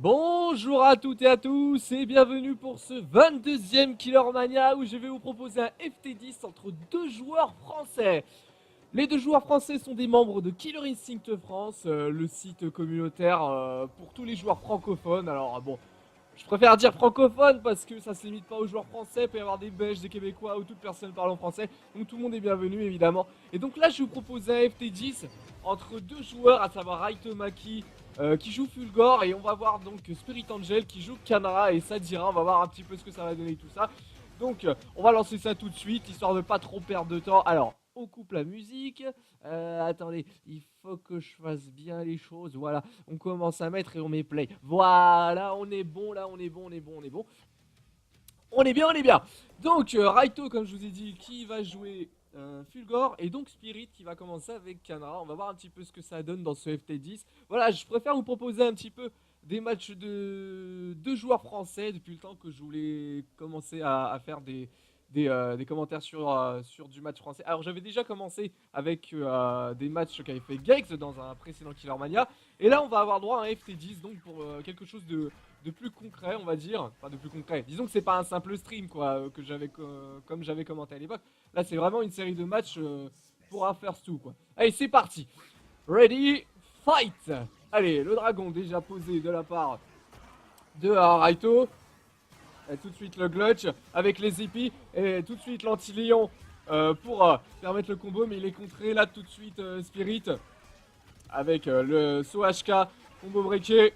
Bonjour à toutes et à tous et bienvenue pour ce 22e Killer Mania où je vais vous proposer un FT10 entre deux joueurs français. Les deux joueurs français sont des membres de Killer Instinct France, le site communautaire pour tous les joueurs francophones. Alors bon, je préfère dire francophone parce que ça se limite pas aux joueurs français, il peut y avoir des Belges, des Québécois ou toute personne parlant français, donc tout le monde est bienvenu évidemment. Et donc là je vais vous propose un FT10 entre deux joueurs, à savoir Raito Maki qui joue Fulgore, et on va voir donc Spirit Angel qui joue Kanra et Sadira. On va voir un petit peu ce que ça va donner tout ça. Donc on va lancer ça tout de suite histoire de pas trop perdre de temps. Alors on coupe la musique. Attendez, il faut que je fasse bien les choses. Voilà, on commence à mettre et on met play. Voilà, on est bon là, on est bon, on est bon, on est bon. On est bien, on est bien. Donc Raito, comme je vous ai dit, qui va jouer Fulgore, et donc Spirit qui va commencer avec Kanra. On va voir un petit peu ce que ça donne dans ce FT10. Voilà, je préfère vous proposer un petit peu des matchs de deux joueurs français depuis le temps que je voulais commencer à faire des commentaires sur du match français. Alors j'avais déjà commencé avec des matchs qu'avait fait Gex dans un précédent Killer Mania. Et là on va avoir droit à un FT10, donc pour quelque chose de plus concret, on va dire. Enfin de plus concret. Disons que c'est pas un simple stream quoi, que j'avais comme j'avais commenté à l'époque. Là c'est vraiment une série de matchs pour un first two quoi. Allez c'est parti. Ready, fight. Allez, le dragon déjà posé de la part de Raito. Et tout de suite le clutch avec les épis et tout de suite l'anti-lion pour permettre le combo, mais il est contré là tout de suite Spirit avec le saut HK, combo breaké.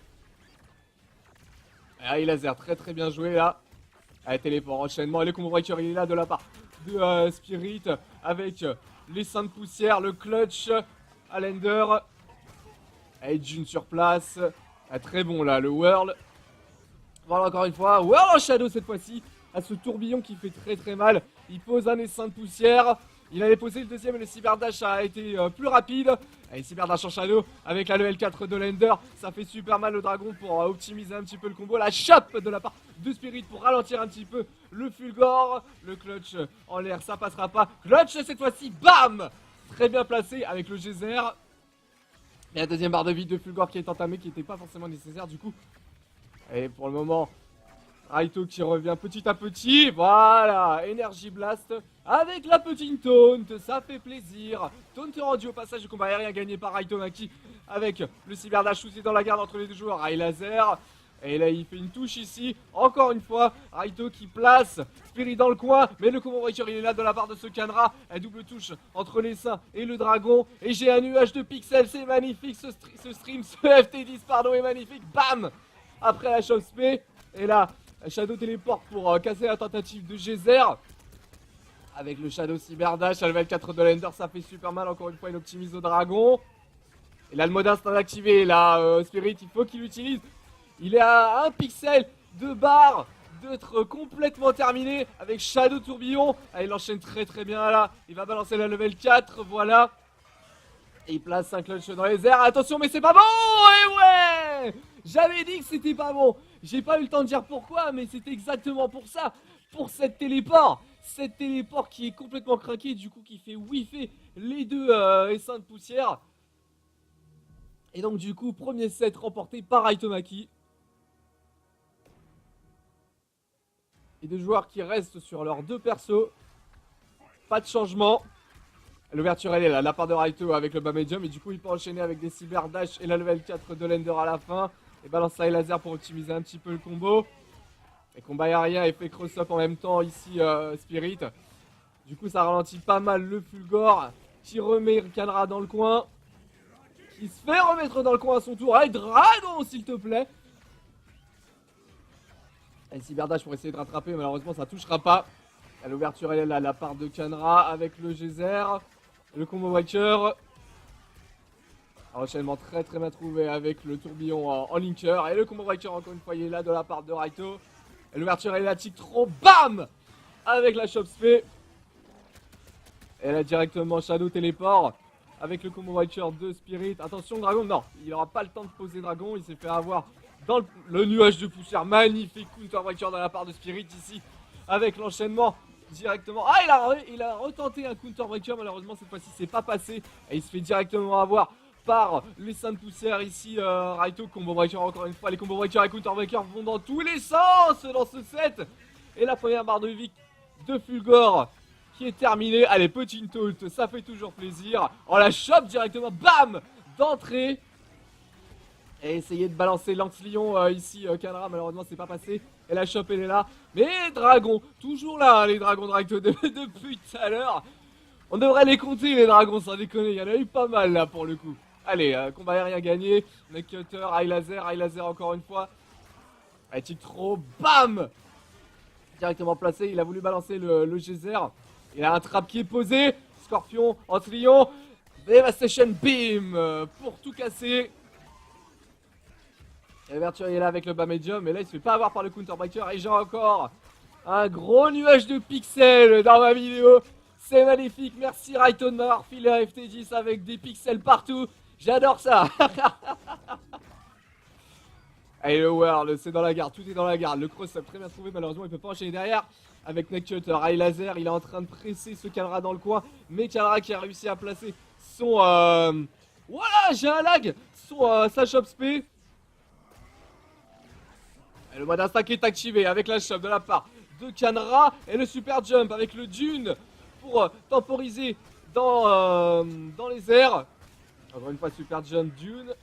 Allez laser, très très bien joué là. Allez téléport, enchaînement, et le combo breaker il est là de la part de Spirit avec les seins de poussière, le clutch à l'ender. Allez June sur place, très bon là le whirl. Voilà encore une fois, Whirl en Shadow cette fois-ci, à ce tourbillon qui fait très très mal. Il pose un essaim de poussière, il allait poser le deuxième et le cyberdash a été plus rapide. Allez, cyberdash en Shadow avec la level 4 de l'Ender, ça fait super mal le dragon pour optimiser un petit peu le combo. La chope de la part de Spirit pour ralentir un petit peu le Fulgore. Le clutch en l'air, ça passera pas. Clutch cette fois-ci, bam! Très bien placé avec le geyser. Et la deuxième barre de vie de Fulgore qui est entamée, qui n'était pas forcément nécessaire du coup. Et pour le moment, Raito qui revient petit à petit. Voilà, Energy Blast avec la petite taunt, ça fait plaisir. Taunt rendu au passage du combat aérien gagné par Raito Maki avec le cyberdash aussi dans la garde entre les deux joueurs. Rai Laser. Et là il fait une touche ici, encore une fois, Raito qui place Spirit dans le coin, mais le combo breaker il est là de la part de ce Kanra. Un double touche entre les seins et le dragon, et j'ai un nuage de pixels, c'est magnifique ce stream, ce FT10 pardon est magnifique, bam. Après la Choc P, et là, Shadow téléporte pour casser la tentative de Geyser. Avec le Shadow Cyberdash à level 4 de l'Ender, ça fait super mal. Encore une fois, il optimise au dragon. Et là, le mode instant activé. Là, Spirit, il faut qu'il l'utilise. Il est à 1 pixel de barre d'être complètement terminé avec Shadow Tourbillon. Ah, il enchaîne très très bien là. Il va balancer la level 4, voilà. Et il place un clutch dans les airs. Attention, mais c'est pas bon. Et ouais, j'avais dit que c'était pas bon. J'ai pas eu le temps de dire pourquoi, mais c'était exactement pour ça. Pour cette téléport. Cette téléport qui est complètement craquée, du coup qui fait whiffer les deux essaims de poussière. Et donc du coup, premier set remporté par Raito Maki. Et deux joueurs qui restent sur leurs deux persos. Pas de changement. L'ouverture elle est là, la part de Raito avec le bas medium, et du coup il peut enchaîner avec des cyber dash et la level 4 de l'Ender à la fin. Et balance ça et laser pour optimiser un petit peu le combo. Et combat aérien et fait cross-up en même temps ici Spirit. Du coup ça ralentit pas mal le Fulgore qui remet Kanra dans le coin. Qui se fait remettre dans le coin à son tour. Allez dragon s'il te plaît. Et cyberdash pour essayer de rattraper, malheureusement ça touchera pas. L'ouverture elle est là, la part de Kanra avec le geyser. Le combo breaker. Enchaînement très très bien trouvé avec le tourbillon en linker. Et le combo breaker encore une fois il est là de la part de Raito. Et l'ouverture elle est là, tic trop, bam. Avec la chop spé. Et là directement Shadow téléport. Avec le combo breaker de Spirit. Attention dragon, non, il n'aura pas le temps de poser dragon. Il s'est fait avoir dans le nuage de poussière. Magnifique counter breaker de la part de Spirit ici. Avec l'enchaînement directement. Ah, il a retenté un counter breaker, malheureusement cette fois-ci c'est pas passé. Et il se fait directement avoir par les Saintes Poussières ici. Raito, combo breaker encore une fois. Les combo breakers et counter breakers vont dans tous les sens dans ce set. Et la première barre de vie de Fulgore qui est terminée. Allez, petit taunt, ça fait toujours plaisir. On la chope directement, bam, d'entrée. Et essayer de balancer Lance-Lion ici, Kanra, malheureusement c'est pas passé. Et la chope elle est là. Mais Dragon, toujours là, hein, les dragons de Raito depuis tout à l'heure. On devrait les compter les dragons, sans déconner, il y en a eu pas mal là pour le coup. Allez, combat aérien gagné. Neck cutter, high laser encore une fois. Allez, tic trop, bam, directement placé, il a voulu balancer le geyser. Il a un trap qui est posé. Scorpion, Lance-Lion. Devastation, bim, pour tout casser. Et Verture est là avec le bas medium, mais là il se fait pas avoir par le counter breaker. Et j'ai encore un gros nuage de pixels dans ma vidéo. C'est magnifique, merci Raito de m'avoir filé un FT10 avec des pixels partout. J'adore ça. Allez, le World, c'est dans la garde, tout est dans la garde. Le cross-up très bien trouvé, malheureusement il peut pas enchaîner derrière. Avec Neck Cutter, high laser, il est en train de presser ce Kalra dans le coin. Mais Kalra qui a réussi à placer son... Voilà, j'ai un lag. Sa shop spé. Et le mode instinct qui est activé avec la shop de la part de Kanra. Et le super jump avec le dune pour temporiser dans les airs. Encore une fois, super jump dune.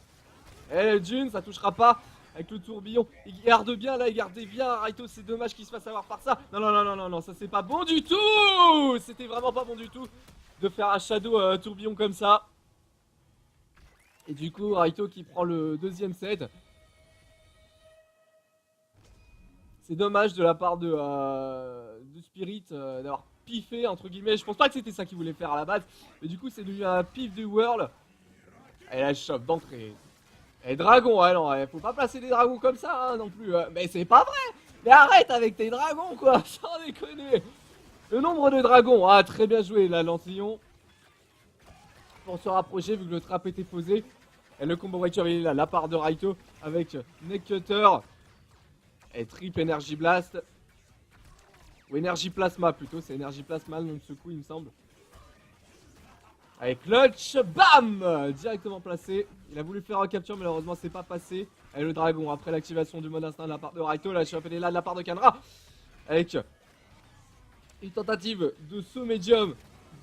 Et le dune, ça touchera pas. Avec le tourbillon, il garde bien là, il gardait bien Raito, c'est dommage qu'il se fasse avoir par ça. Non, ça c'est pas bon du tout. C'était vraiment pas bon du tout de faire un shadow tourbillon comme ça. Et du coup, Raito qui prend le deuxième set. C'est dommage de la part de Spirit d'avoir piffé entre guillemets. Je pense pas que c'était ça qu'il voulait faire à la base. Mais du coup, c'est devenu un pif du World. Et la chope d'entrée. Et dragon, ouais, non, faut pas placer des dragons comme ça, hein, non plus. Mais c'est pas vrai. Mais arrête avec tes dragons, quoi, sans déconner. Le nombre de dragons, ah, très bien joué, là, Lance-Lion. Pour se rapprocher, vu que le trap était posé. Et le combo breaker, il est là, la part de Raito, avec Neck Cutter. Et Trip Energy Blast. Ou Energy Plasma, plutôt, c'est Energy Plasma, le nom de ce coup, il me semble. Avec clutch, bam, directement placé. Il a voulu faire un capture, malheureusement c'est pas passé. Et le dragon, après l'activation du mode instinct de la part de Raito, la chope elle est là de la part de Kanra. Avec une tentative de saut médium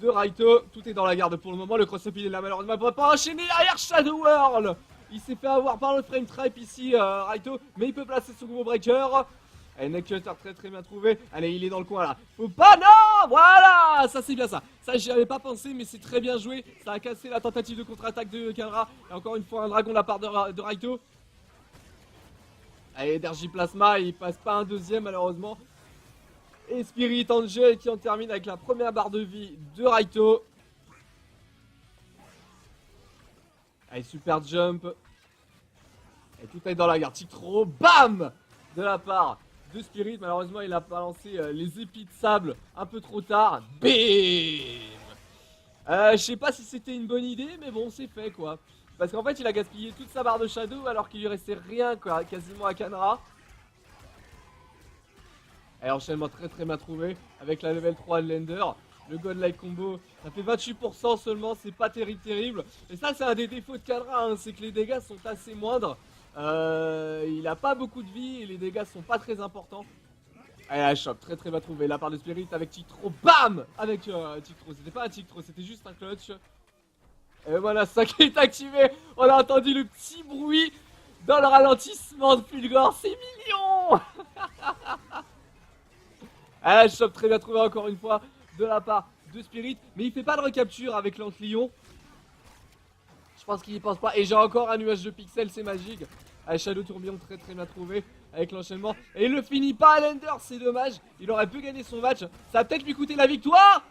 de Raito. Tout est dans la garde pour le moment, le cross-up il est là malheureusement. Il ne pourra pas enchaîner derrière Shadow World. Il s'est fait avoir par le frame trap ici, Raito. Mais il peut placer son combo breaker. Allez, Neck Cutter très bien trouvé. Allez, il est dans le coin là. Faut pas, non. Voilà, ça c'est bien ça. Ça j'y avais pas pensé, mais c'est très bien joué. Ça a cassé la tentative de contre-attaque de Kanra. Et encore une fois un dragon de la part de Raito. Allez, Energy Plasma, il passe pas un deuxième malheureusement. Et Spirit Angel qui en termine avec la première barre de vie de Raito. Allez, super jump. Et tout est dans la garde. Trop, bam, de la part de Spirit. Malheureusement, il a balancé les épis de sable un peu trop tard. Bim. Je sais pas si c'était une bonne idée, mais bon, c'est fait quoi. Parce qu'en fait, il a gaspillé toute sa barre de Shadow alors qu'il lui restait rien quoi, quasiment à Kanra. Et enchaînement très bien trouvé avec la level 3 de Lender. Le Godlike combo, ça fait 28% seulement, c'est pas terrible. Et ça, c'est un des défauts de Kanra, hein, c'est que les dégâts sont assez moindres. Il a pas beaucoup de vie et les dégâts sont pas très importants. Allez, la chope, très bien trouvé. La part de Spirit avec Tictro, bam. Avec Tictro, c'était pas un Tictro, c'était juste un clutch. Et voilà, ça qui est activé. On a entendu le petit bruit dans le ralentissement de Fulgore, c'est mignon. Allez, la chope, très bien trouvé encore une fois de la part de Spirit. Mais il fait pas de recapture avec Lance-Lion. Je pense qu'il y pense pas. Et j'ai encore un nuage de pixels, c'est magique. Allez, Shadow Tourbillon très bien trouvé avec l'enchaînement. Et il le finit pas à l'Ender, c'est dommage. Il aurait pu gagner son match. Ça va peut-être lui coûter la victoire.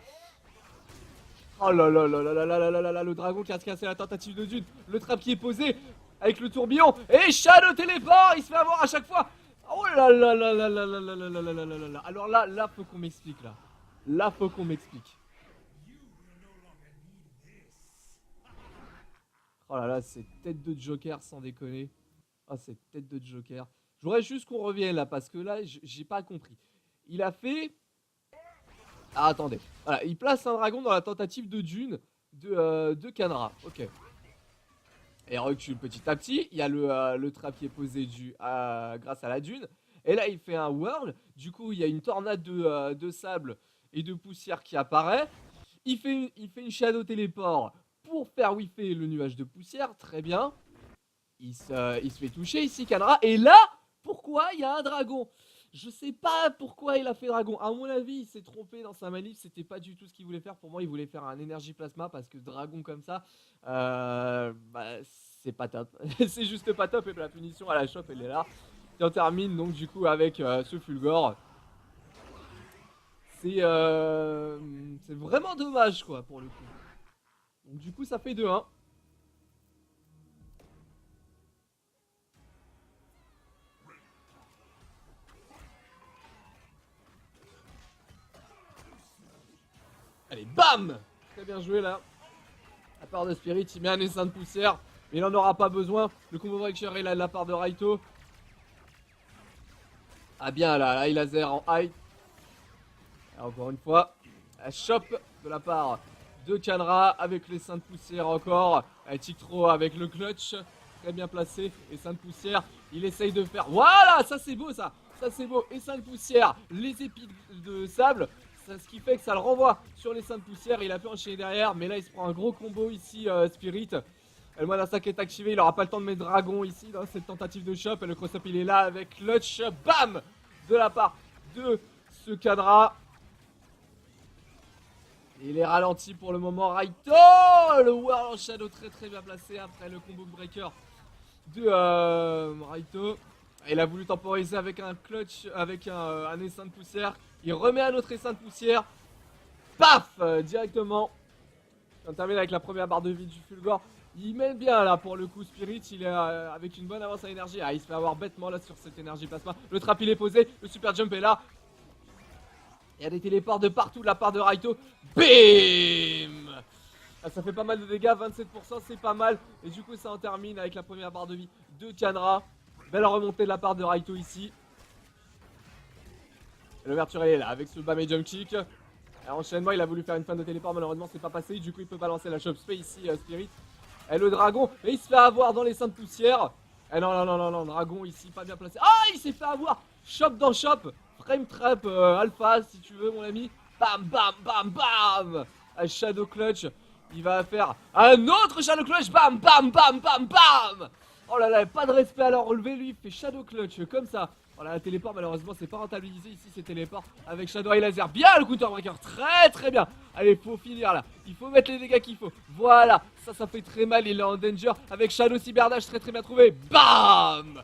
Oh là là là là là là là là là, le dragon qui a cassé la tentative de Dune. Le trap qui est posé avec le tourbillon. Et Shadow téléport, il se fait avoir à chaque fois. Oh là là là là là là là là là là là là. Alors là faut qu'on m'explique là. Là faut qu'on m'explique. Oh là là, c'est tête de Joker sans déconner. Oh, c'est tête de Joker. Je voudrais juste qu'on revienne là parce que là, j'ai pas compris. Il a fait... Ah, attendez. Voilà, il place un dragon dans la tentative de Dune de Kanra. Ok. Et recule petit à petit. Il y a le trap qui est posé grâce à la dune. Et là, il fait un whirl. Du coup, il y a une tornade de sable et de poussière qui apparaît. Il fait une shadow téléport pour faire whiffer le nuage de poussière. Très bien. Il se fait toucher ici, Canra. Et là, pourquoi il y a un dragon? Je sais pas pourquoi il a fait dragon. À mon avis, il s'est trompé dans sa manip. C'était pas du tout ce qu'il voulait faire. Pour moi, il voulait faire un énergie plasma parce que dragon comme ça, bah, c'est pas top. C'est juste pas top. Et la punition à la chope, elle est là. Et on termine donc du coup avec ce Fulgore. C'est vraiment dommage quoi pour le coup. Donc du coup, ça fait 2-1. Allez, bam! Très bien joué là. À part de Spirit, il met un essaim de poussière. Mais il en aura pas besoin. Le combo breaker est là de la part de Raito. Ah bien là, high laser en high. Et encore une fois, la chope de la part de Canra avec les seins de poussière encore. Tictro avec le clutch. Très bien placé. Et seins de poussière. Il essaye de faire. Voilà, ça c'est beau ça. Ça c'est beau. Et seins de poussière. Les épis de sable. Ce qui fait que ça le renvoie sur les seins de poussière. Il a pu enchaîner derrière. Mais là il se prend un gros combo ici, Spirit. Le moine d'attaque est activé. Il aura pas le temps de mettre dragon ici dans cette tentative de chop. Et le cross-up il est là avec clutch. Bam! De la part de ce Canra. Il est ralenti pour le moment. Raito! Le Whirl en Shadow très très bien placé après le combo breaker de Raito. Il a voulu temporiser avec un clutch, avec un essaim de poussière. Il remet un autre essaim de poussière. Paf! Directement. On termine avec la première barre de vie du Fulgore. Il mène bien là pour le coup Spirit. Il est avec une bonne avance à énergie. Ah, il se fait avoir bêtement là sur cette énergie plasma. Le trap il est posé. Le super jump est là. Il y a des téléports de partout de la part de Raito. Bim! Ah, ça fait pas mal de dégâts, 27%, c'est pas mal. Et du coup, ça en termine avec la première barre de vie de Canra. Belle remontée de la part de Raito ici. L'ouverture elle est là avec ce bam et jump kick. Et enchaînement, il a voulu faire une fin de téléport, malheureusement, c'est pas passé. Du coup, il peut balancer la chop spray ici, Spirit. Et le dragon, et il se fait avoir dans les seins de poussière. Eh non, non, non, non, non, dragon ici, pas bien placé. Ah, il s'est fait avoir! Chop dans chop. Frame trap alpha, si tu veux, mon ami. Bam, bam, bam, bam! Un shadow clutch. Il va faire un autre shadow clutch. Bam, bam, bam, bam, bam! Oh là là, pas de respect à leur relevé, lui, il fait shadow clutch comme ça. Voilà, la téléport, malheureusement, c'est pas rentabilisé ici, c'est téléport avec Shadow Eye Laser. Bien le counter breaker, très très bien. Allez, faut finir là. Il faut mettre les dégâts qu'il faut. Voilà, ça fait très mal. Il est en danger avec Shadow Cyberdash, très très bien trouvé. Bam!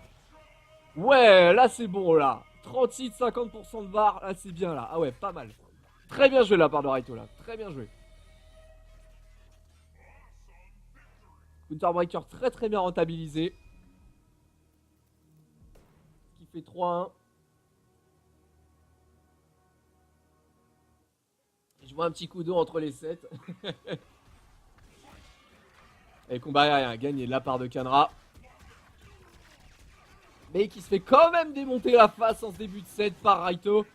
Ouais, là c'est bon là. 36-50% de barre, là c'est bien là. Ah ouais, pas mal. Très bien joué la part de Raito là. Très bien joué. Counter breaker très très bien rentabilisé. Qui fait 3-1. Je vois un petit coup d'eau entre les 7. Et combat aérien gagné de la part de Canra. Mais qui se fait quand même démonter la face en ce début de set par Raito.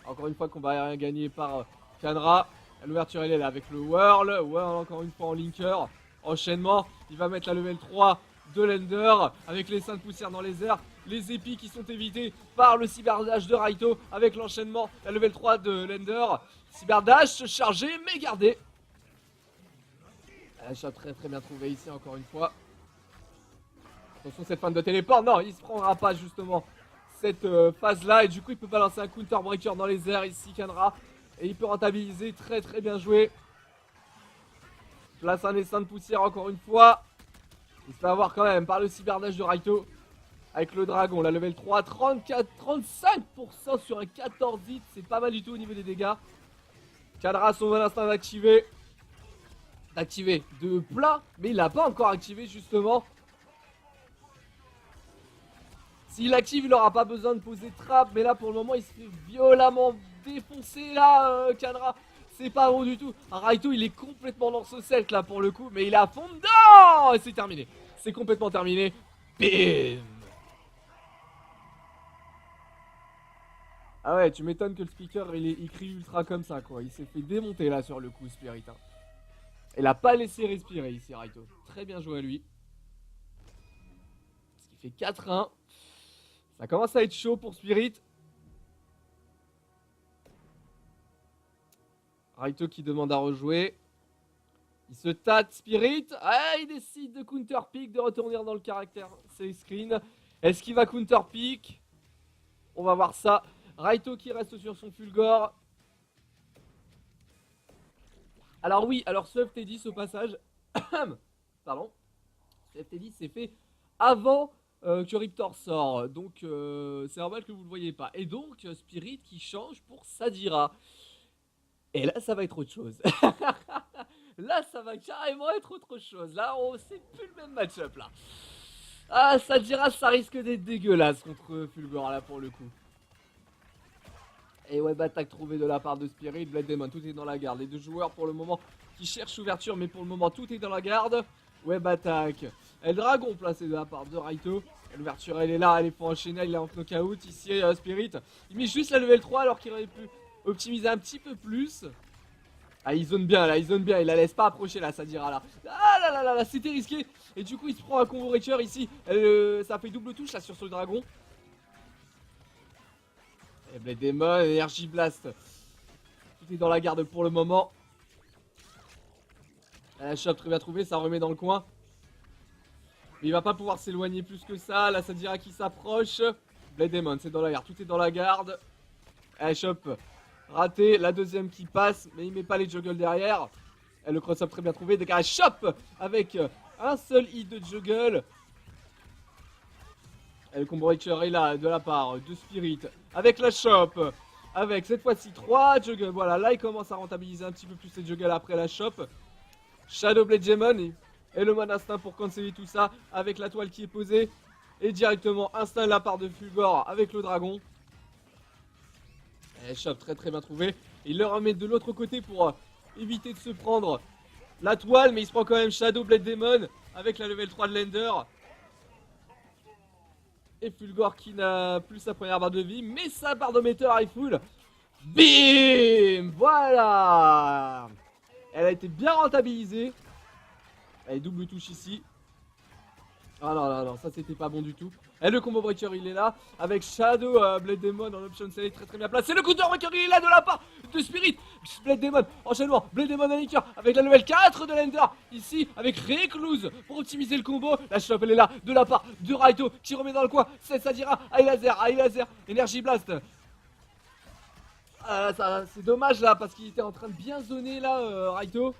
Encore une fois, combat aérien gagné par Canra. L'ouverture elle est là avec le Whirl. Whirl encore une fois en linker. Enchaînement. Il va mettre la level 3 de Lender. Avec les seins de poussière dans les airs. Les épis qui sont évités par le cyberdash de Raito. Avec l'enchaînement. La level 3 de Lender. Cyberdash chargé mais gardé. Un shot très très bien trouvé ici encore une fois. Attention cette fin de téléport. Non, il se prendra pas justement cette phase là. Et du coup il peut balancer un counter breaker dans les airs ici Canra. Et il peut rentabiliser. Très très bien joué. Place un essaim de poussière encore une fois. Il se fait avoir quand même par le cyberdash de Raito. Avec le dragon, la level 3, 35% sur un 14 hits. C'est pas mal du tout au niveau des dégâts. Canra son bon instinct d'activer de plat, mais il l'a pas encore activé justement. S'il active, il aura pas besoin de poser trap, mais là pour le moment il se fait violemment défoncer là, Canra. C'est pas bon du tout. Raito il est complètement dans ce set là pour le coup, mais il est à fond dedans. Et c'est terminé. C'est complètement terminé. Bim. Ah ouais, tu m'étonnes que le speaker il crie ultra comme ça quoi. Il s'est fait démonter là sur le coup Spirit. Hein. Il a pas laissé respirer ici, Raito. Très bien joué à lui. Ce qui fait 4-1. Ça commence à être chaud pour Spirit. Raito qui demande à rejouer. Il se tâte, Spirit. Ah, il décide de counter pick, de retourner dans le caractère. C'est screen. Est-ce qu'il va counter pick? On va voir ça. Raito qui reste sur son Fulgore. Alors oui, alors ce FT10 au passage. Pardon. Ce FT10 c'est fait avant que Riptor sort. Donc c'est normal que vous ne le voyez pas. Et donc Spirit qui change pour Sadira. Et là ça va être autre chose. Là ça va carrément être autre chose. Là c'est plus le même match-up là. Ah Sadira ça risque d'être dégueulasse contre Fulgore là pour le coup. Et web attaque trouvée de la part de Spirit, Blade Demon, tout est dans la garde. Les deux joueurs pour le moment qui cherchent ouverture, mais pour le moment tout est dans la garde. Web attaque. Et le dragon placé de la part de Raito. L'ouverture elle est là, elle est pour enchaîner, il est en knockout. Ici Spirit, il met juste la level 3 alors qu'il aurait pu optimiser un petit peu plus. Ah il zone bien là, il zone bien, il la laisse pas approcher là, ça dira là. Ah là là là là, c'était risqué. Et du coup il se prend un combo breaker ici. Ça fait double touche là sur ce dragon. Et Blade Demon, Energy Blast. Tout est dans la garde pour le moment. La shop très bien trouvée, ça remet dans le coin. Mais il va pas pouvoir s'éloigner plus que ça. Là, ça dira qu'il s'approche. Blade Demon, c'est dans la garde. Tout est dans la garde. La shop raté. La deuxième qui passe, mais il met pas les juggles derrière. Et le cross-up très bien trouvé. Dégage shop avec un seul hit de juggle. Et le combo breaker est là de la part de Spirit. Avec la shop. Avec cette fois-ci 3 juggles. Voilà, là il commence à rentabiliser un petit peu plus ses juggles après la shop. Shadow Blade Demon et le Mana Instinct pour canceller tout ça. Avec la toile qui est posée. Et directement Instinct de la part de Fulgore avec le dragon. Et shop très très bien trouvé. Il le remet de l'autre côté pour éviter de se prendre la toile. Mais il se prend quand même Shadow Blade Demon avec la level 3 de Lender. Et Fulgore qui n'a plus sa première barre de vie, mais sa barre de metteur est full. Bim! Voilà! Elle a été bien rentabilisée. Elle est double touche ici. Ah non, non, non, ça c'était pas bon du tout. Et le combo breaker il est là. Avec Shadow Blade Demon en option select très très bien placé. Le counter breaker il est là de la part de Spirit. Blade Demon, enchaînement. Blade Demon à Nicker avec la level 4 de Lender. Ici avec Recluse pour optimiser le combo. La shop elle est là de la part de Raito qui remet dans le coin. C'est Sadira. Aïe laser. Energy Blast. C'est dommage là parce qu'il était en train de bien zoner là Raito.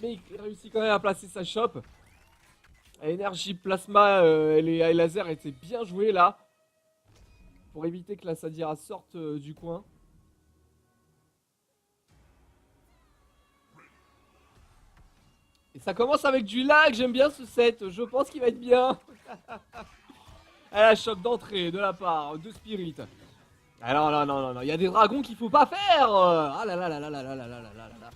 Mais il réussit quand même à placer sa shop. Energy Plasma et les High Laser étaient bien joués là. Pour éviter que la Sadira sorte du coin. Et ça commence avec du lag, j'aime bien ce set, je pense qu'il va être bien. Elle a shop d'entrée de la part de Spirit. Alors non, il y a des dragons qu'il faut pas faire. Ah là là là là là là là là là là là.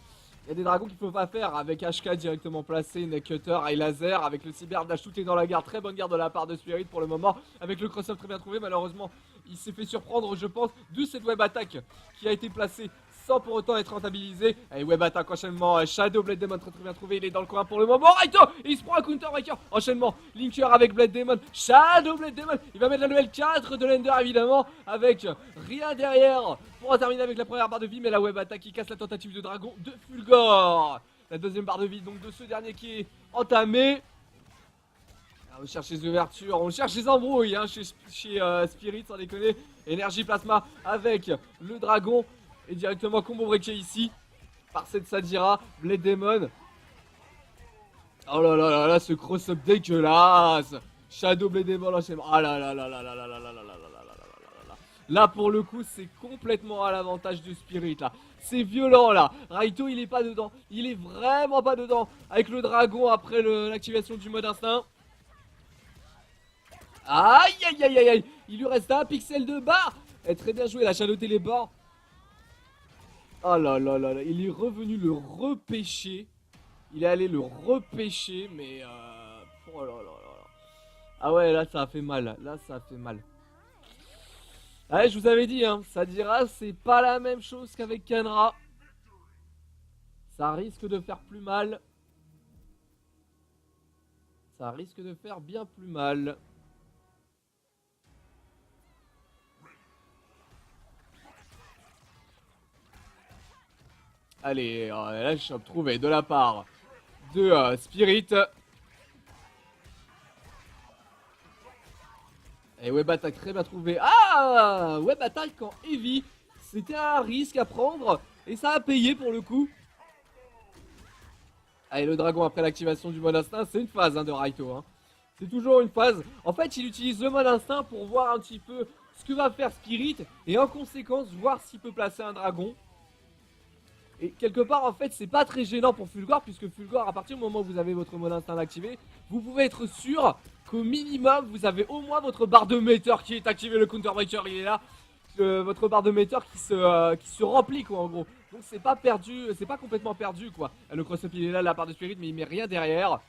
Il y a des dragons qu'il faut pas faire avec HK directement placé, Neck Cutter, High Laser, avec le Cyber Dash, tout est dans la garde, très bonne garde de la part de Spirit pour le moment, avec le cross-up très bien trouvé, malheureusement il s'est fait surprendre je pense de cette web attaque qui a été placée sans pour autant être rentabilisée. Et web attaque enchaînement, Shadow Blade Demon très bien trouvé, il est dans le coin pour le moment, Raito, il se prend un counter breaker, enchaînement, Linker avec Blade Demon, Shadow Blade Demon, il va mettre la level 4 de l'Ender évidemment, avec rien derrière pour en terminer avec la première barre de vie, mais la web attaque qui casse la tentative de dragon de Fulgore. La deuxième barre de vie donc de ce dernier qui est entamé. On cherche les ouvertures, on cherche les embrouilles hein, chez Spirit sans déconner. Énergie Plasma avec le dragon. Et directement combo breaké ici par cette Sadira, Blade Demon. Oh là là là là, ce cross-up dégueulasse. Shadow Blade Demon enchaînement. Ah là là là là là là là là là là là là. Là pour le coup c'est complètement à l'avantage de Spirit là. C'est violent là. Raito il est pas dedans. Il est vraiment pas dedans. Avec le dragon après l'activation du mode instinct. Aïe aïe aïe aïe aïe. Il lui reste un pixel de barre. Et très bien joué la Shadow Télébord. Oh là là là là. Il est revenu le repêcher. Il est allé le repêcher mais oh là là là. Ah ouais là ça a fait mal. Là ça a fait mal. Ouais, je vous avais dit, hein, Sadira, c'est pas la même chose qu'avec Kenra. Ça risque de faire plus mal. Ça risque de faire bien plus mal. Allez, la chope trouvée de la part de Spirit. Et Web Attack très bien trouvé. Ah, Web Attack en heavy. C'était un risque à prendre. Et ça a payé pour le coup. Allez, le dragon après l'activation du mode instinct. C'est une phase de Raito. Hein. C'est toujours une phase. En fait, il utilise le mode instinct pour voir un petit peu ce que va faire Spirit. Et en conséquence, voir s'il peut placer un dragon. Et quelque part, en fait, c'est pas très gênant pour Fulgore, puisque Fulgore, à partir du moment où vous avez votre mode instinct activé, vous pouvez être sûr qu'au minimum, vous avez au moins votre barre de meter qui est activée, le Counter Breaker, il est là. Votre barre de meter qui se remplit, quoi, en gros. Donc c'est pas perdu, c'est pas complètement perdu, quoi. Le cross-up, il est là, la part de Spirit, mais il met rien derrière.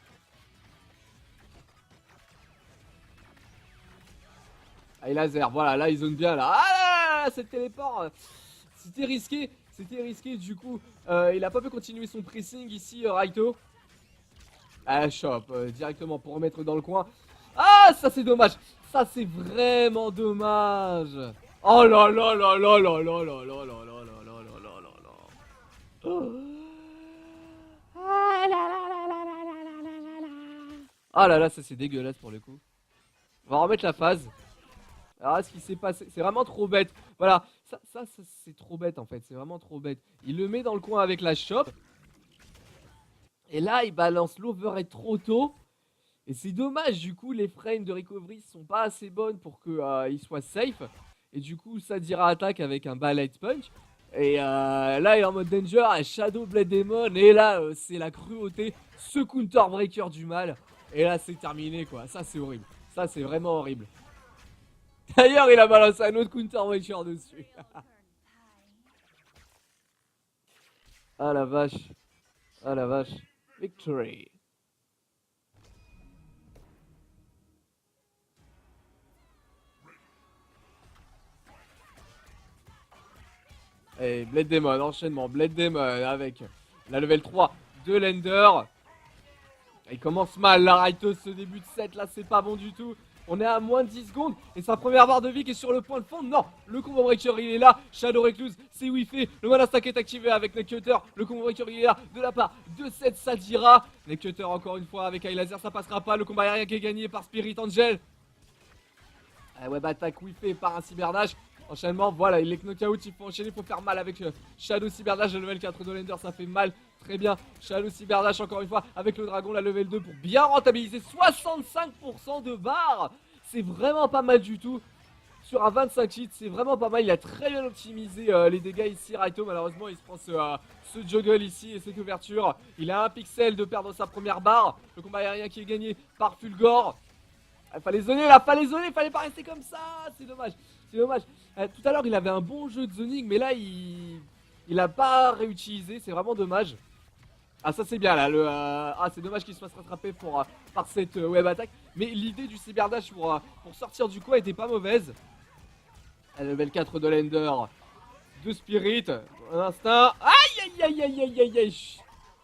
Allez, laser, voilà, là, ils zone bien, là. Ah là, cette téléport, c'était risqué. C'était risqué, du coup, il a pas pu continuer son pressing ici, Raito. Ah, chop, directement pour remettre dans le coin. Ah, ça c'est dommage. Ça c'est vraiment dommage. Oh là là là là là là là là là là là là là là là là. Ah là là, ça c'est dégueulasse pour le coup. On va remettre la phase. Alors ce qui s'est passé, c'est vraiment trop bête. Voilà, ça c'est trop bête en fait, c'est vraiment trop bête. Il le met dans le coin avec la chope. Et là, il balance l'overhead trop tôt. Et c'est dommage, du coup, les frames de recovery sont pas assez bonnes pour qu'il soit safe. Et du coup, Sadira attaque avec un ballet punch. Et là, il est en mode danger, Shadow Blade Demon. Et là, c'est la cruauté, ce counter breaker du mal. Et là, c'est terminé, quoi. Ça, c'est horrible. Ça, c'est vraiment horrible. D'ailleurs, il a balancé un autre counter breaker dessus. Ah la vache. Ah la vache. Victory. Et Blade Demon, enchaînement, Blade Demon avec la level 3 de Lender. Il commence mal, la Raito, ce début de set là, c'est pas bon du tout. On est à moins de 10 secondes et sa première barre de vie qui est sur le point de fond. Non, le combo breaker il est là. Shadow Recluse, c'est où il fait. Le mana stack est activé avec Neckcutter. Le combo breaker il est là de la part de cette Sadira. Neckcutter encore une fois avec Eye Laser, ça passera pas. Le combat aérien qui est gagné par Spirit Angel. Web attack whiffé par un cyberdash. Enchaînement, voilà, il est knockout, il faut enchaîner, il faut faire mal avec Shadow Cyberdash, le level 4 de Lender, ça fait mal, très bien. Shadow Cyberdash encore une fois, avec le dragon, la level 2 pour bien rentabiliser 65% de barres. C'est vraiment pas mal du tout. Sur un 25 hits, c'est vraiment pas mal, il a très bien optimisé les dégâts ici, Raito. Malheureusement, il se prend ce juggle ici et cette ouverture. Il a un pixel de perdre sa première barre. Le combat aérien qui est gagné par Fulgore. Il fallait zoner là, il fallait pas rester comme ça, c'est dommage. C'est dommage. Tout à l'heure, il avait un bon jeu de zoning, mais là, il a pas réutilisé. C'est vraiment dommage. Ah, ça, c'est bien, là. Ah, c'est dommage qu'il se fasse rattraper par cette web attack. Mais l'idée du cyberdash pour sortir du coin était pas mauvaise. Level 4 de Lender. De Spirit. Un instinct. Aïe, aïe, aïe, aïe, aïe, aïe, aïe.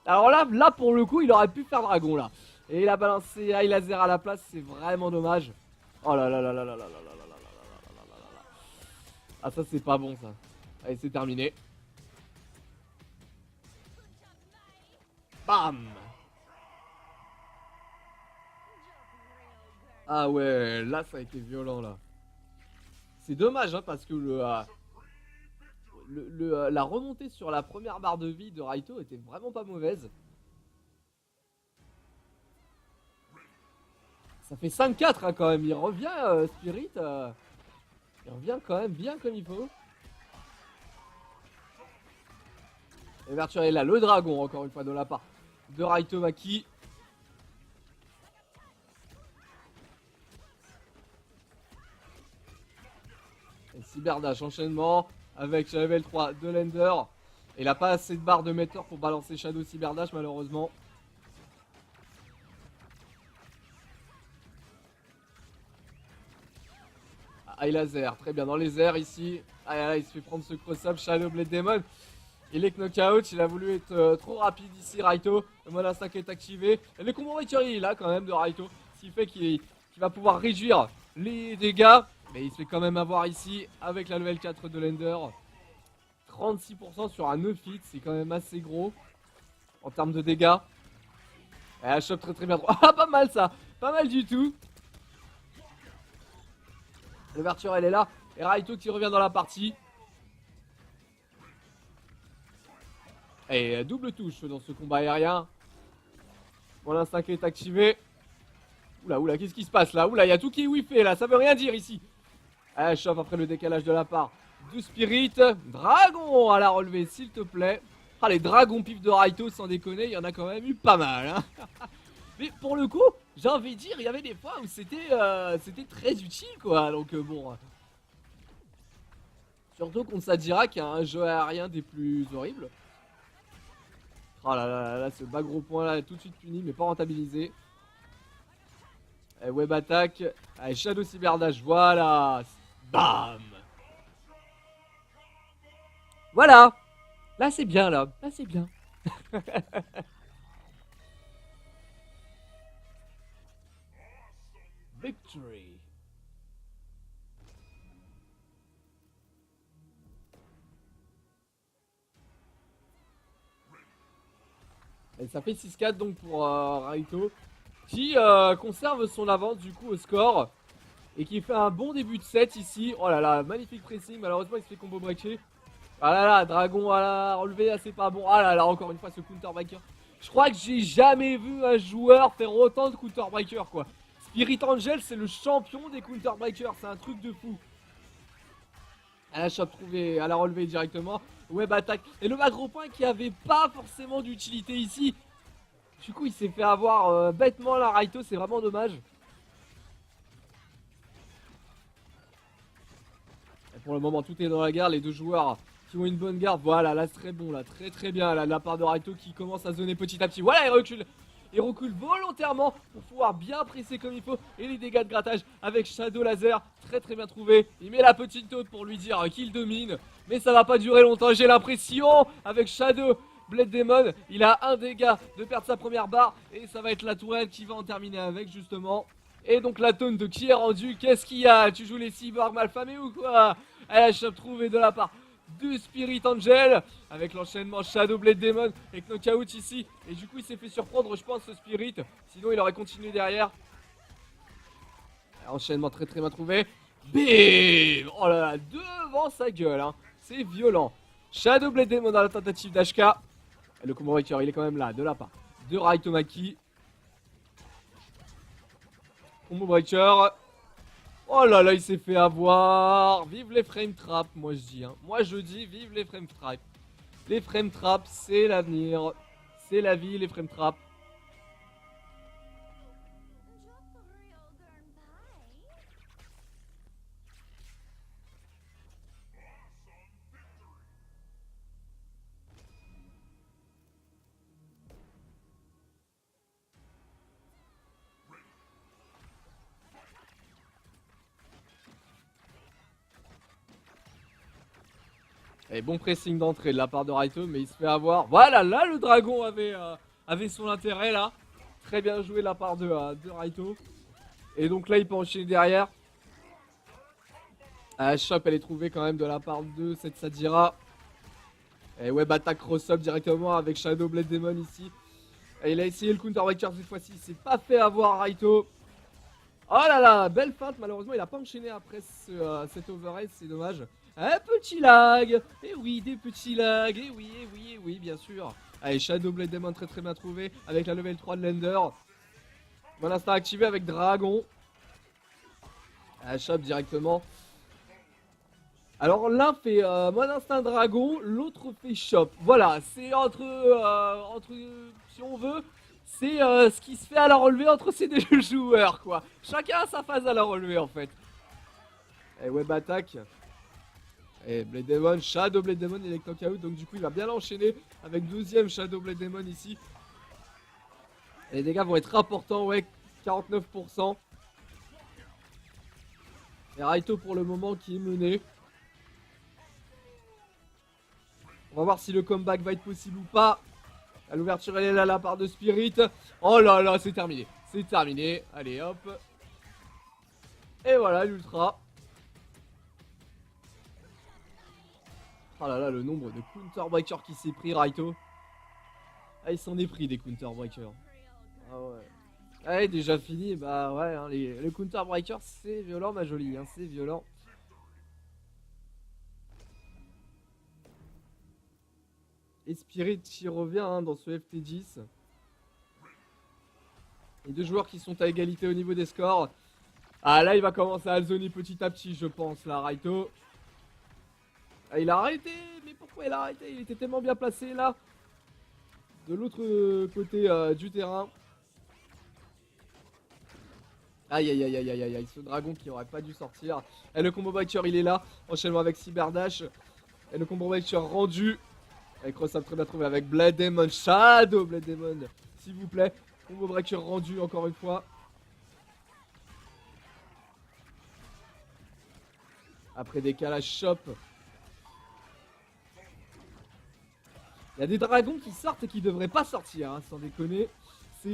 Alors là, pour le coup, il aurait pu faire dragon, là. Et il a balancé Eye Laser à la place. C'est vraiment dommage. Oh là là là là là là là là là. Ah ça c'est pas bon ça. Allez c'est terminé. Bam. Ah ouais là ça a été violent là. C'est dommage hein, parce que la remontée sur la première barre de vie de Raito était vraiment pas mauvaise. Ça fait 5-4 hein, quand même. Il revient Spirit. Il revient quand même bien comme il faut. Ouverture est là, le dragon encore une fois de la part de Raito Maki. Et cyberdash enchaînement avec level 3 de Lender. Il a pas assez de barres de meter pour balancer Shadow cyberdash malheureusement. Eye Laser, très bien dans les airs ici. Ah là, il se fait prendre ce cross-up, Shadow Blade Demon. Il est knockout, il a voulu être trop rapide ici, Raito. Le mode instinct est activé. Et le combo breaker il est là quand même de Raito. Ce qui fait qu'il va pouvoir réduire les dégâts. Mais il se fait quand même avoir ici avec la level 4 de Lender. 36% sur un 9 hits, c'est quand même assez gros en termes de dégâts. Et elle chope très bien. Ah, pas mal ça, pas mal du tout. L'ouverture elle est là. Et Raito qui revient dans la partie. Et double touche dans ce combat aérien. Mon instinct est activé. Oula, qu'est-ce qui se passe là? Oula, il y a tout qui est whiffé là, ça veut rien dire ici. Elle chauffe après le décalage de la part de Spirit. Dragon à la relevée, s'il te plaît. Ah, les dragons pif de Raito, sans déconner, il y en a quand même eu pas mal. Hein. Mais pour le coup, j'ai envie de dire, il y avait des fois où c'était très utile quoi. Donc bon. Surtout contre Sadira qui a un jeu aérien des plus horribles. Oh là, ce bas gros point là, tout de suite puni, mais pas rentabilisé. Et web attack. Allez, Shadow Cyberdash, voilà. Bam. Voilà. Là c'est bien là. Là c'est bien. Victory. Et ça fait 6-4 donc pour Raito. Qui conserve son avance du coup au score. Et qui fait un bon début de set ici. Oh là là, magnifique pressing. Malheureusement il se fait combo breaker. Ah là là, dragon à la relevée, là c'est pas bon. Ah là là, encore une fois ce counter breaker. Je crois que j'ai jamais vu un joueur faire autant de counter breaker quoi. Spirit Angel c'est le champion des counter breakers, c'est un truc de fou. À la chope trouvée, à la relevée directement. Web attack. Et le macro point qui avait pas forcément d'utilité ici. Du coup il s'est fait avoir bêtement la Raito, c'est vraiment dommage. Et pour le moment tout est dans la guerre, les deux joueurs qui ont une bonne garde. Voilà, là c'est très bon, là très bien là, de la part de Raito qui commence à zoner petit à petit. Voilà, il recule. Il recule volontairement pour pouvoir bien presser comme il faut. Et les dégâts de grattage avec Shadow Laser, très bien trouvé. Il met la petite taute pour lui dire qu'il domine. Mais ça va pas durer longtemps, j'ai l'impression. Avec Shadow Blade Demon, il a un dégât de perdre sa première barre. Et ça va être la tourelle qui va en terminer avec justement. Et donc la taunt qui est rendue. Qu'est-ce qu'il y a? Tu joues les cyborgs malfamés ou quoi? Elle a trouvé de la part du Spirit Angel avec l'enchaînement Shadow Blade Demon et knockout ici. Et du coup il s'est fait surprendre je pense ce Spirit. Sinon il aurait continué derrière. Enchaînement très bien trouvé. Bim. Oh là là, devant sa gueule hein. C'est violent. Shadow Blade Demon dans la tentative d'HK. Le combo breaker il est quand même là de la part de Raito Maki. Combo breaker. Oh là là, il s'est fait avoir. Vive les frame traps, moi je dis. Hein. Moi je dis vive les frame traps. Les frame traps, c'est l'avenir. C'est la vie, les frame traps. Et bon pressing d'entrée de la part de Raito, mais il se fait avoir. Voilà, là le dragon avait son intérêt là. Très bien joué de la part de Raito. Et donc là il peut enchaîner derrière. La shop elle est trouvée quand même de la part de cette Sadira. Et web attack cross-up directement avec Shadow Blade Demon ici. Et il a essayé le counter breaker cette fois-ci, il s'est pas fait avoir Raito. Oh là là, belle feinte, malheureusement il a pas enchaîné après cet overhead, c'est dommage. Un petit lag, et oui, des petits lags, et oui, bien sûr. Allez, Shadow Blade Demon très bien trouvé, avec la level 3 de Lender. Mon instinct activé avec Dragon. Shop directement. Alors l'un fait mon instinct Dragon, l'autre fait Shop. Voilà, c'est entre si on veut... C'est ce qui se fait à la relevée entre ces deux joueurs, quoi. Chacun a sa phase à la relevée, en fait. Et web attack. Et Blade Demon, Shadow Blade Demon, il est knockout. Donc du coup, il va bien l'enchaîner avec deuxième Shadow Blade Demon ici. Et les dégâts vont être importants, ouais, 49%. Et Raito pour le moment qui est mené. On va voir si le comeback va être possible ou pas. L'ouverture elle est là de la part de Spirit. Oh là là, c'est terminé. C'est terminé. Allez hop. Et voilà l'ultra. Oh là là, le nombre de counter breakers qui s'est pris, Raito. Ah, il s'en est pris des counter breakers. Ah ouais. Ouais, déjà fini. Bah ouais, hein, les counter breakers, c'est violent, ma jolie. Hein, c'est violent. Et Spirit qui revient hein, dans ce FT10. Les deux joueurs qui sont à égalité au niveau des scores. Ah là il va commencer à zoner petit à petit je pense là Raito. Ah, il a arrêté. Mais pourquoi il a arrêté? Il était tellement bien placé là. De l'autre côté du terrain. Aïe aïe aïe aïe aïe aïe aïe. Ce dragon qui aurait pas dû sortir. Et le combo breaker il est là. Enchaînement avec Cyberdash. Et le combo breaker rendu. Avec Cross-Up très bien trouvé avec Blade Demon. Shadow Blade Demon. S'il vous plaît. Combo breaker rendu encore une fois. Après décalage shop. Il y a des dragons qui sortent et qui devraient pas sortir, hein, sans déconner. Je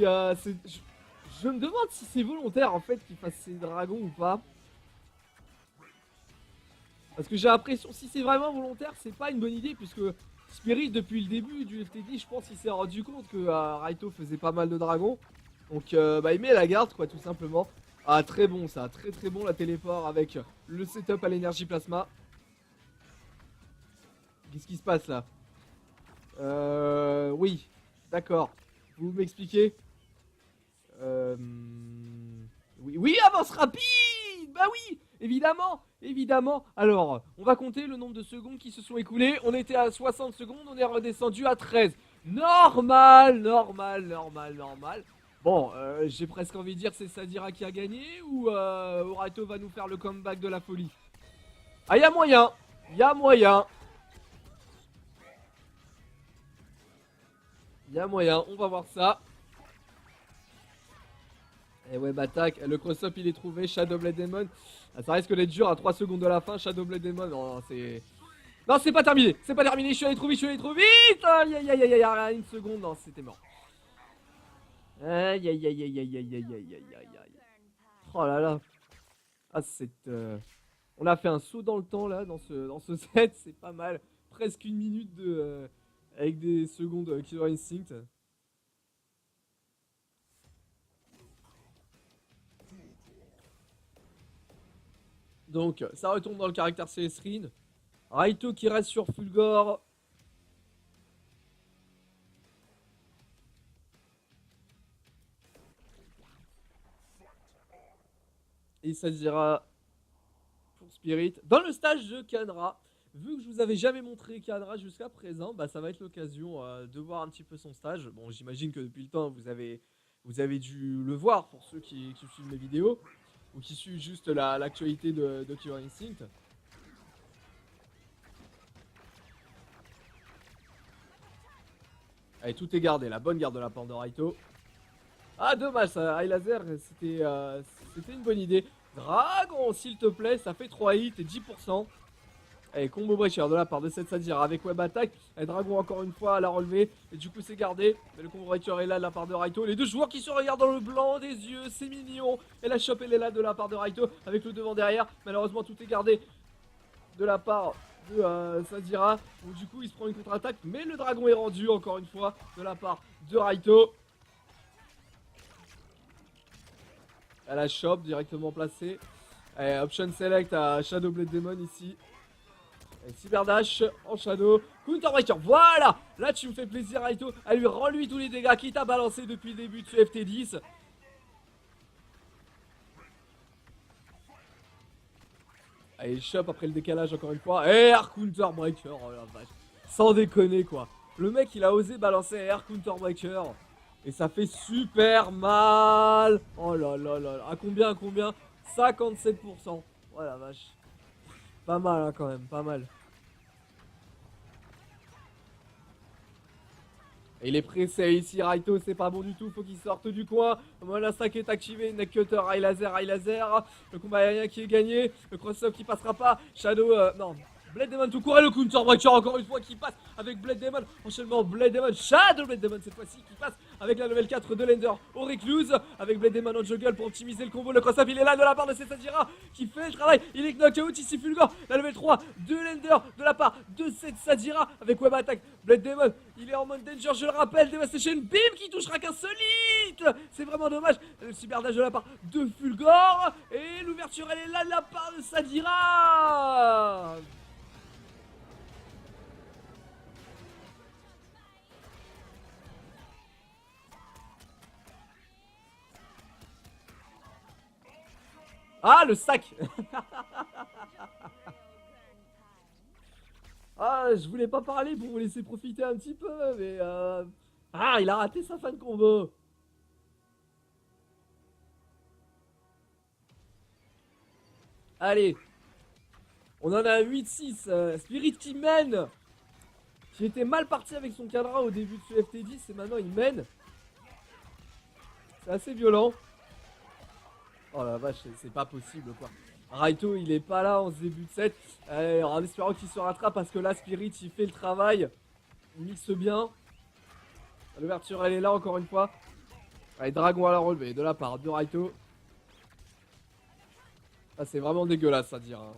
me demande si c'est volontaire en fait qu'ils fassent ces dragons ou pas. Parce que j'ai l'impression, si c'est vraiment volontaire, c'est pas une bonne idée. Puisque Spirit, depuis le début du FT10, je pense qu'il s'est rendu compte que Raito faisait pas mal de dragons. Donc bah, il met la garde, quoi, tout simplement. Ah, très bon ça, très très bon la téléport avec le setup à l'énergie plasma. Qu'est-ce qui se passe là? Oui, d'accord. Vous m'expliquez? Oui, oui, avance rapide. Bah oui, évidemment, évidemment. Alors, on va compter le nombre de secondes qui se sont écoulées. On était à 60 secondes, on est redescendu à 13. Normal, normal, normal, normal. Bon, j'ai presque envie de dire c'est Sadira qui a gagné ou Raito va nous faire le comeback de la folie. Ah, y a moyen, y a moyen. Il y a moyen, on va voir ça. Et web attack, le cross-up il est trouvé, Shadow Blade Demon. Ah, ça risque d'être dur à 3 secondes de la fin, Shadow Blade Demon. Non, c'est. Non, c'est pas terminé, c'est pas terminé, je suis allé trop vite, aïe aïe aïe aïe aïe, une seconde, non, c'était mort. Aïe aïe aïe aïe aïe aïe aïe aïe aïe aïe aïe. Oh là là. Ah, c'est. On a fait un saut dans le temps là, dans ce set, c'est pas mal. Presque une minute de. Avec des secondes Killer Instinct. Donc, ça retourne dans le caractère Célestine. Raito qui reste sur Fulgore. Et ça dira pour Spirit. Dans le stage de Kanra, vu que je vous avais jamais montré Kanra jusqu'à présent, bah ça va être l'occasion de voir un petit peu son stage. Bon, j'imagine que depuis le temps, vous avez dû le voir pour ceux qui suivent mes vidéos. Ou qui suivent juste l'actualité de Killer Instinct. Allez, tout est gardé, la bonne garde de la part de Raito. Ah, dommage, ça, High Laser, c'était une bonne idée. Dragon, s'il te plaît, ça fait 3 hits et 10%. Allez, combo breaker de la part de cette Sadira avec web attack. Et Dragon encore une fois à la relever. Et du coup c'est gardé. Mais le combo breaker est là de la part de Raito. Les deux joueurs qui se regardent dans le blanc des yeux, c'est mignon. Et la chope elle est là de la part de Raito avec le devant derrière. Malheureusement tout est gardé de la part de Sadira. Donc du coup il se prend une contre-attaque. Mais le dragon est rendu encore une fois de la part de Raito. À la chope directement placée. Allez, option select à Shadow Blade Demon ici. Et Cyberdash en shadow. Counter breaker, voilà. Là tu me fais plaisir Raito. À lui, rends-lui tous les dégâts qu'il t'a balancé depuis le début de ce FT10. Allez, shop après le décalage encore une fois. Et air counter breaker, oh la vache. Sans déconner quoi. Le mec il a osé balancer air counter breaker. Et ça fait super mal. Oh là là là là. À combien 57%. Oh la vache. Pas mal hein, quand même, pas mal. Et il est pressé ici, Raito, c'est pas bon du tout, faut qu'il sorte du coin. Voilà, ça qui est activé, neck cutter, high laser. Le combat aérien qui est gagné, le cross-up qui passera pas. Shadow, non, Blade Demon tout court et le Counter Breaker encore une fois qui passe avec Blade Demon. Enchaînement Blade Demon, Shadow Blade Demon cette fois-ci qui passe avec la level 4 de Lender au Recluse. Avec Blade Demon en jungle pour optimiser le combo. Le cross-up il est là de la part de Setsadira qui fait le travail. Il est knockout ici Fulgor. La level 3 de Lender de la part de Setsadira avec web attack. Blade Demon il est en mode danger, je le rappelle. Devastation Beam qui touchera qu'un seul hit. C'est vraiment dommage. Le cyberdage de la part de Fulgor. Et l'ouverture elle est là de la part de Sadira. Ah, le sac. Ah, je voulais pas parler pour vous laisser profiter un petit peu, mais ah, il a raté sa fin de combo. Allez. On en a 8-6. Spirit qui mène. Qui était mal parti avec son cadra au début de ce FT10 et maintenant il mène. C'est assez violent. Oh la vache, c'est pas possible quoi. Raito il est pas là en ce début de set. En espérant qu'il se rattrape parce que là Spirit il fait le travail. Il mixe bien. L'ouverture elle est là encore une fois. Allez, dragon à la relevée de la part de Raito. Ah c'est vraiment dégueulasse à dire. Hein.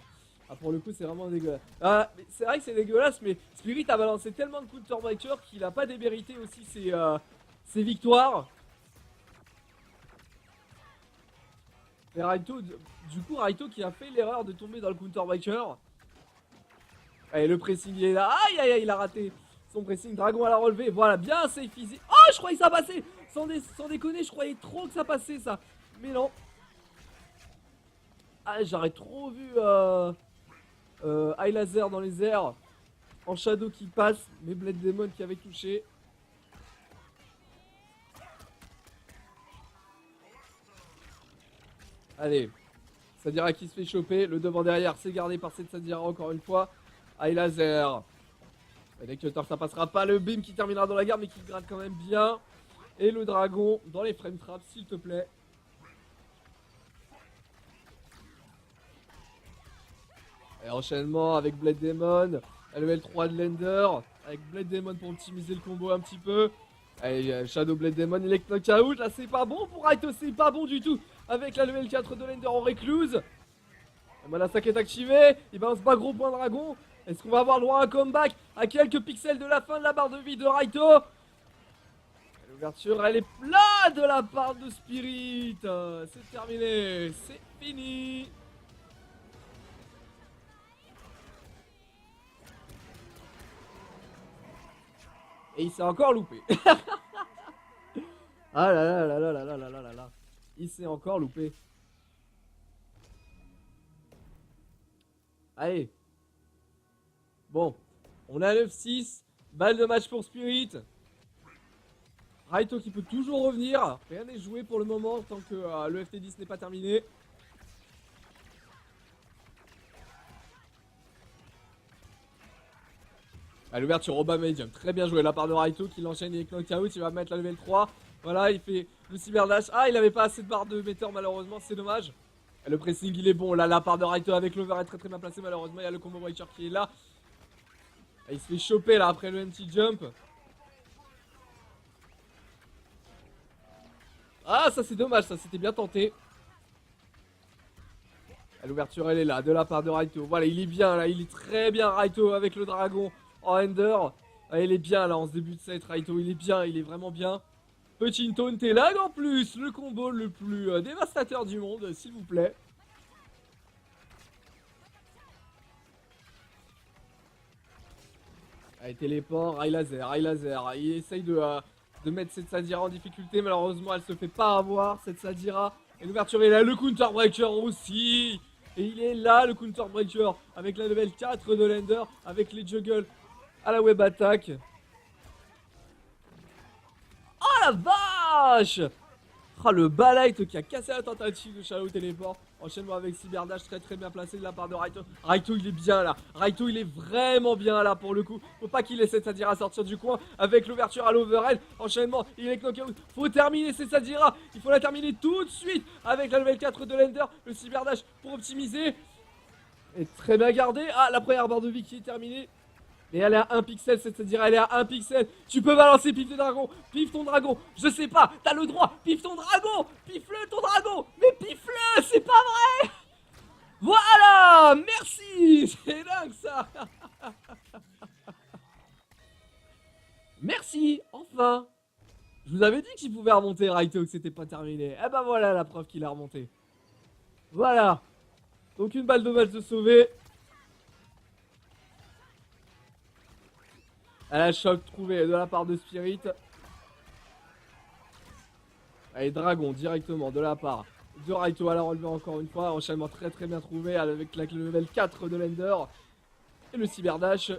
Ah pour le coup c'est vraiment dégueulasse. Ah, c'est vrai que c'est dégueulasse mais Spirit a balancé tellement de counter breaker qu'il a pas démérité aussi ses victoires. Et Raito, du coup Raito qui a fait l'erreur de tomber dans le counter breaker. Allez le pressing il est là. Aïe aïe aïe il a raté son pressing. Dragon à la relevée. Voilà bien safe easy. Oh je croyais que ça passait. Sans déconner je croyais trop que ça passait ça. Mais non. Ah j'aurais trop vu High Laser dans les airs. En shadow qui passe. Mais Blade Demon qui avait touché. Allez, Sadira qui se fait choper, le devant derrière c'est gardé par cette Sadira encore une fois. High Laser. Avec Cutter ça passera pas, le beam qui terminera dans la garde mais qui gratte quand même bien. Et le dragon dans les frame traps s'il te plaît. Et enchaînement avec Blade Demon, la level 3 de Lender, avec Blade Demon pour optimiser le combo un petit peu. Allez, Shadow Blade Demon, il est knockout, là c'est pas bon pour Raito, c'est pas bon du tout. Avec la level 4 de Lender en Recluse. La sac est activée, il balance pas gros point dragon. Est-ce qu'on va avoir le droit à un comeback à quelques pixels de la fin de la barre de vie de Raito? L'ouverture elle est là de la part de Spirit. C'est terminé, c'est fini. Et il s'est encore loupé. Ah là là là là là là là là là là. Il s'est encore loupé. Allez. Bon. On a 9-6. Balle de match pour Spirit. Raito qui peut toujours revenir. Rien n'est joué pour le moment tant que le FT10 n'est pas terminé. À l'ouverture, Obama Medium. Très bien joué la part de Raito qui l'enchaîne et knockout. Il va mettre la level 3. Voilà, il fait le cyberdash. Ah, il avait pas assez de barre de meter malheureusement, c'est dommage. Et le pressing, il est bon. Là, la part de Raito avec l'over est très très bien placé. Malheureusement, il y a le combo breaker qui est là. Et il se fait choper là après le empty jump. Ah, ça c'est dommage, ça c'était bien tenté. L'ouverture, elle est là, de la part de Raito. Voilà, il est bien là, il est très bien Raito avec le dragon en Ender. Ah, il est bien là en ce début de set, Raito, il est bien, il est vraiment bien. Petit taunt et lag en plus, le combo le plus dévastateur du monde, s'il vous plaît. Allez, téléport, High Laser. Il essaye de mettre cette Sadira en difficulté, malheureusement elle se fait pas avoir, cette Sadira. Et l'ouverture est là, le counter breaker aussi. Et il est là le counter breaker avec la level 4 de Lender, avec les juggles à la web attack. Oh la vache! Oh, le Balite qui a cassé la tentative de Shadow Téléport. Enchaînement avec Cyberdash très très bien placé de la part de Raito. Raito il est bien là. Raito il est vraiment bien là pour le coup. Faut pas qu'il essaie de Sadira sortir du coin avec l'ouverture à l'overhead. Enchaînement, il est knockout. Faut terminer cette Sadira. Il faut la terminer tout de suite avec la level 4 de Lender. Le Cyberdash pour optimiser. est très bien gardée. Ah, la première barre de vie qui est terminée. Et elle est à 1 pixel, c'est-à-dire elle est à 1 pixel. Tu peux balancer pif le dragon, pif ton dragon. Je sais pas, t'as le droit, pif ton dragon, pif-le ton dragon. Mais pif-le, c'est pas vrai. Voilà, merci. C'est dingue ça. Merci, enfin. Je vous avais dit qu'il pouvait remonter Raito, que c'était pas terminé. Eh ben voilà la preuve qu'il a remonté. Voilà. Donc une balle de match de sauver. Elle a choc trouvé de la part de Spirit. Allez, Dragon directement de la part de Raito à la relever encore une fois. Enchaînement très très bien trouvé avec la level 4 de l'Ender. Et le cyberdash.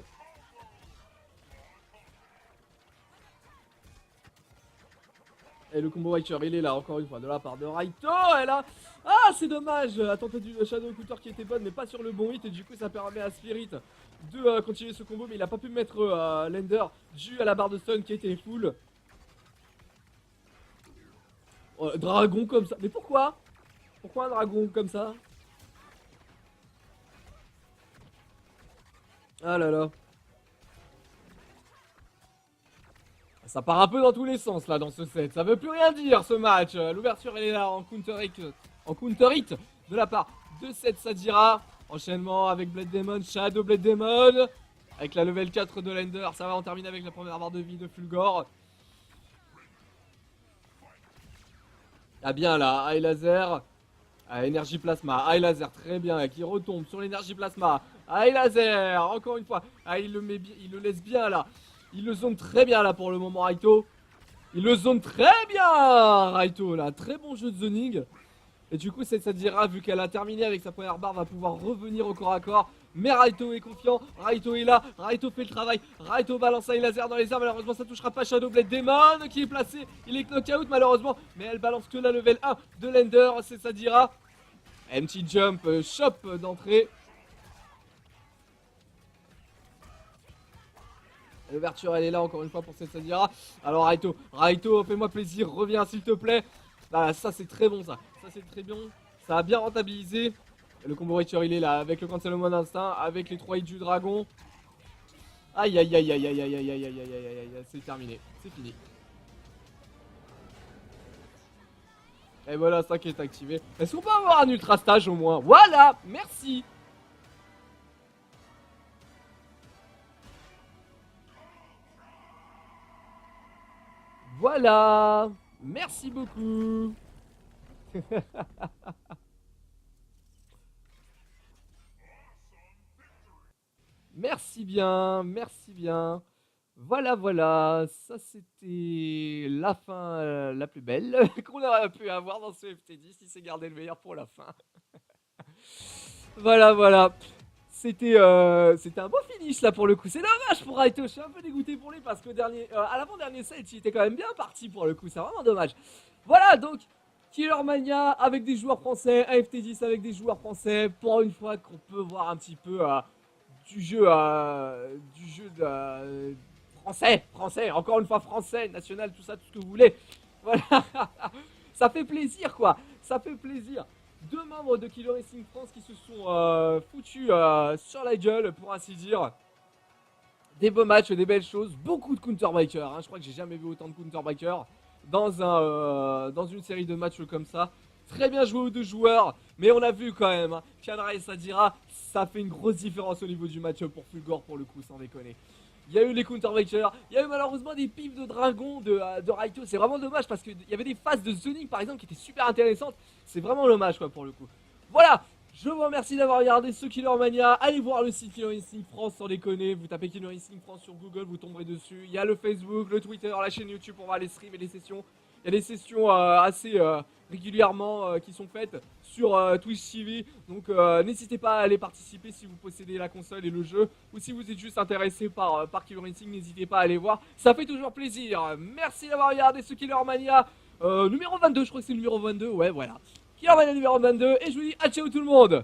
Et le combo Witcher, il est là encore une fois de la part de Raito. Elle a... Ah, c'est dommage. La tentative de Shadow Cutter qui était bonne, mais pas sur le bon hit. Et du coup, ça permet à Spirit de continuer ce combo. Mais il a pas pu mettre l'Ender dû à la barre de stun qui était full. Dragon comme ça. Mais pourquoi? Pourquoi un dragon comme ça? Ah là là. Ça part un peu dans tous les sens là dans ce set. Ça veut plus rien dire ce match. L'ouverture elle est là en counter hit de la part de Seth Sadira. Enchaînement avec Blade Demon, Shadow Blade Demon. Avec la level 4 de l'Ender. Ça va, on termine avec la première barre de vie de Fulgore. Ah bien là, High Laser. Énergie Plasma, High Laser très bien, qui retombe sur l'énergie Plasma. High Laser, encore une fois. Ah, il le laisse bien là. Il le zone très bien là pour le moment, Raito. Il le zone très bien, Raito là. Très bon jeu de zoning. Et du coup, Seth Sadira, vu qu'elle a terminé avec sa première barre, va pouvoir revenir au corps à corps. Mais Raito est confiant, Raito est là, Raito fait le travail, Raito balance un laser dans les airs, malheureusement ça touchera pas Shadow Blade Demon qui est placé, il est knockout malheureusement, mais elle balance que la level 1 de l'Ender, c'est Sadira. Empty Jump, shop d'entrée. L'ouverture elle est là encore une fois pour cette Sadira. Alors Raito, fais-moi plaisir, reviens s'il te plaît. Ah, ça c'est très bon ça c'est très bon, ça a bien rentabilisé. Le combo Witcher il est là avec le Cancel Mon Instinct, avec les 3 hits du dragon. Aïe aïe aïe aïe aïe aïe aïe aïe aïe aïe aïe aïe, c'est terminé, c'est fini. Et voilà ça qui est activé. Est-ce qu'on peut avoir un ultra stage au moins? Voilà, merci. Voilà, merci beaucoup. Merci bien, merci bien. Voilà, voilà, ça c'était la fin la plus belle qu'on aurait pu avoir dans ce FT10. Il s'est gardé le meilleur pour la fin. Voilà, voilà. C'était un beau finish là pour le coup. C'est dommage pour Raito. Je suis un peu dégoûté pour lui parce que à l'avant-dernier set, il était quand même bien parti pour le coup. C'est vraiment dommage. Voilà donc. Killer Mania avec des joueurs français, AFT10 avec des joueurs français, pour une fois qu'on peut voir un petit peu du jeu français, encore une fois français, national, tout ça, tout ce que vous voulez. Voilà, ça fait plaisir quoi, ça fait plaisir. Deux membres de Killer Racing France qui se sont foutus sur la gueule, pour ainsi dire. Des beaux matchs, des belles choses, beaucoup de counterbreakers, hein. Je crois que j'ai jamais vu autant de counterbreakers dans une série de matchs comme ça. Très bien joué aux deux joueurs, mais on a vu quand même, hein, Kianra et Sadira, ça fait une grosse différence au niveau du match pour Fulgore pour le coup, sans déconner. Il y a eu les counterbreakers, il y a eu malheureusement des pifs de dragon de Raito, c'est vraiment dommage parce qu'il y avait des phases de zoning par exemple qui étaient super intéressantes, c'est vraiment dommage quoi pour le coup. Voilà, je vous remercie d'avoir regardé ce Killer Mania. Allez voir le site Killer Instinct France sans déconner. Vous tapez Killer Instinct France sur Google, vous tomberez dessus. Il y a le Facebook, le Twitter, la chaîne YouTube pour voir les streams et les sessions. Il y a des sessions assez régulièrement qui sont faites sur Twitch TV. Donc n'hésitez pas à aller participer si vous possédez la console et le jeu. Ou si vous êtes juste intéressé par Killer Instinct, n'hésitez pas à aller voir. Ça fait toujours plaisir. Merci d'avoir regardé ce Killer Mania. Numéro 22, je crois que c'est le numéro 22. Ouais, voilà. Killer Mania numéro 22. Et je vous dis à ciao tout le monde.